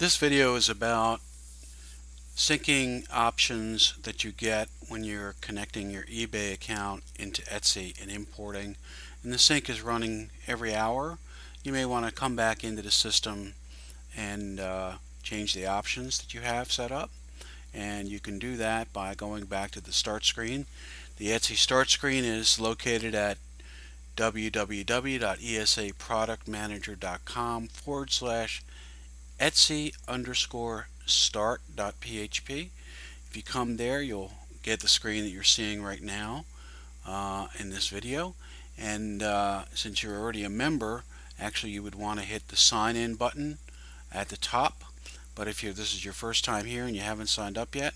This video is about syncing options that you get when you're connecting your eBay account into Etsy and importing. And the sync is running every hour. You may want to come back into the system and change the options that you have set up. And you can do that by going back to the start screen. The Etsy start screen is located at www.esaproductmanager.com/Etsy_start.php. If you come there, you'll get the screen that you're seeing right now in this video. And since you're already a member, actually you would want to hit the sign in button at the top. But if this is your first time here and you haven't signed up yet,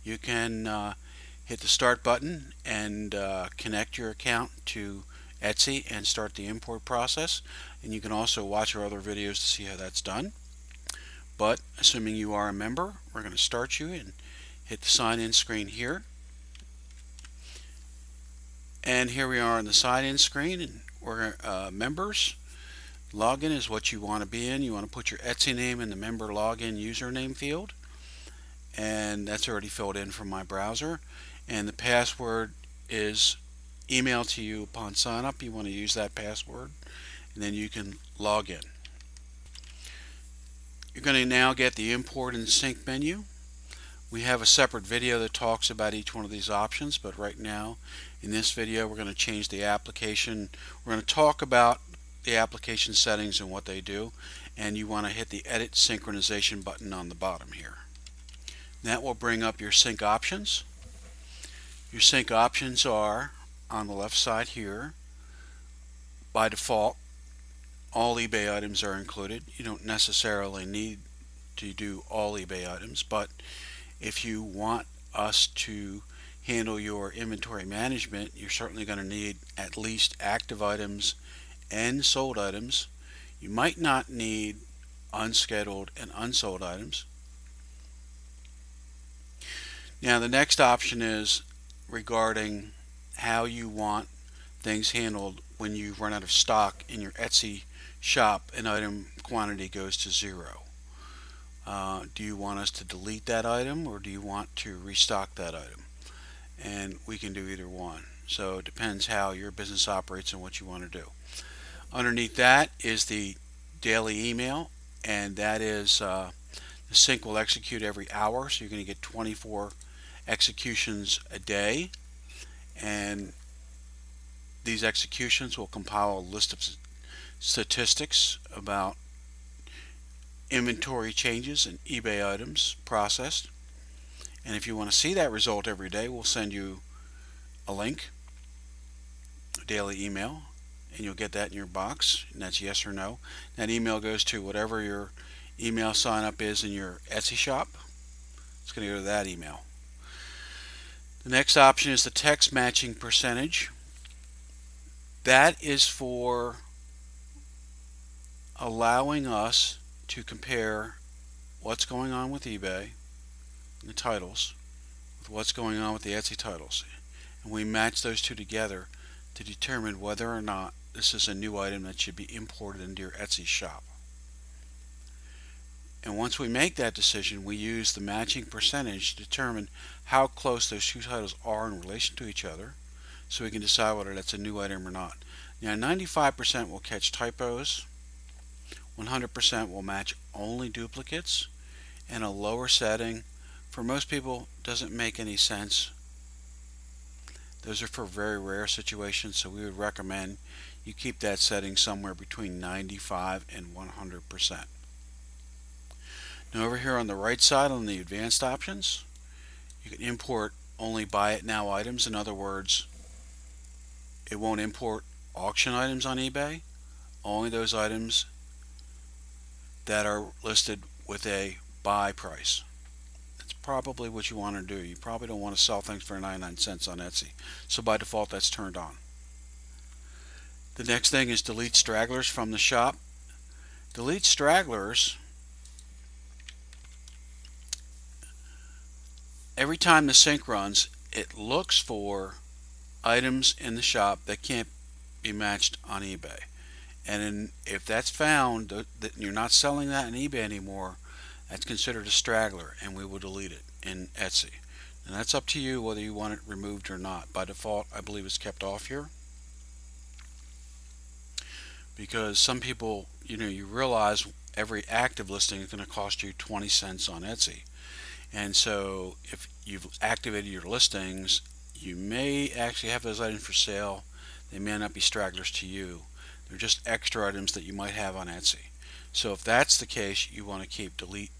you can hit the start button and connect your account to Etsy and start the import process. And you can also watch our other videos to see how that's done. But assuming you are a member, we're going to start you and hit the sign in screen here. And here we are on the sign in screen, and we're members. Login is what you want to be in. You want to put your Etsy name in the member login username field, and that's already filled in from my browser. And the password is emailed to you upon sign up. You want to use that password, and then you can log in. You're going to now get the import and sync menu. We have a separate video that talks about each one of these options, but right now in this video we're going to change the application. We're going to talk about the application settings and what they do, and you want to hit the edit synchronization button on the bottom here. That will bring up your sync options. Your sync options are on the left side here. By default, all eBay items are included. You don't necessarily need to do all eBay items, but if you want us to handle your inventory management, you're certainly going to need at least active items and sold items. You might not need unscheduled and unsold items. Now the next option is regarding how you want things handled when you run out of stock in your Etsy shop and item quantity goes to zero. Do you want us to delete that item, or do you want to restock that item? And we can do either one. So it depends how your business operates and what you want to do. Underneath that is the daily email, and that is the sync will execute every hour, so you're going to get 24 executions a day, and these executions will compile a list of statistics about inventory changes and eBay items processed. And if you want to see that result every day, we'll send you a link, a daily email, and you'll get that in your box, and that's yes or no. That email goes to whatever your email sign up is in your Etsy shop. It's going to go to that email. The next option is the text matching percentage. That is for allowing us to compare what's going on with eBay, the titles, with what's going on with the Etsy titles. And we match those two together to determine whether or not this is a new item that should be imported into your Etsy shop. And once we make that decision, we use the matching percentage to determine how close those two titles are in relation to each other, so we can decide whether that's a new item or not. Now 95% will catch typos, 100% will match only duplicates, and a lower setting for most people doesn't make any sense. Those are for very rare situations, so we would recommend you keep that setting somewhere between 95 and 100%. Now over here on the right side on the advanced options, you can import only buy it now items. In other words, it won't import auction items on eBay, only those items that are listed with a buy price. That's probably what you want to do. You probably don't want to sell things for 99 cents on Etsy, so by default that's turned on. The next thing is delete stragglers from the shop. Delete stragglers, every time the sync runs, it looks for items in the shop that can't be matched on eBay. And if that's found, that you're not selling that on eBay anymore, That's considered a straggler, and we will delete it in Etsy. And that's up to you whether you want it removed or not. By default, I believe it's kept off here because some people, you realize every active listing is going to cost you 20 cents on Etsy. And so if you've activated your listings, you may actually have those items for sale. They may not be stragglers to you. They're just extra items that you might have on Etsy. So if that's the case, you want to keep delete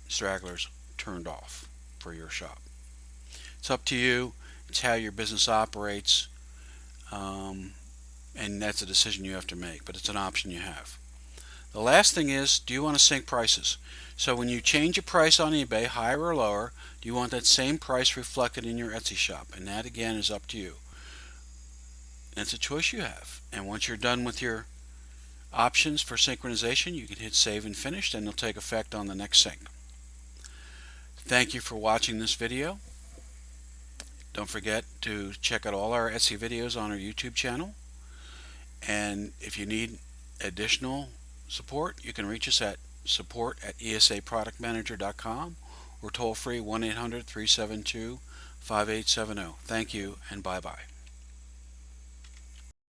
stragglers turned off for your shop. It's up to you. It's how your business operates. And that's a decision you have to make, but it's an option you have. The last thing is, do you want to sync prices? So when you change a price on eBay, higher or lower, do you want that same price reflected in your Etsy shop? And that again is up to you. It's a choice you have. And once you're done with your options for synchronization, you can hit save and finish, and it'll take effect on the next sync. Thank you for watching this video. Don't forget to check out all our Etsy videos on our YouTube channel. And if you need additional support, you can reach us at support@esaproductmanager.com or toll free 1-800-372-5870. Thank you, and bye-bye.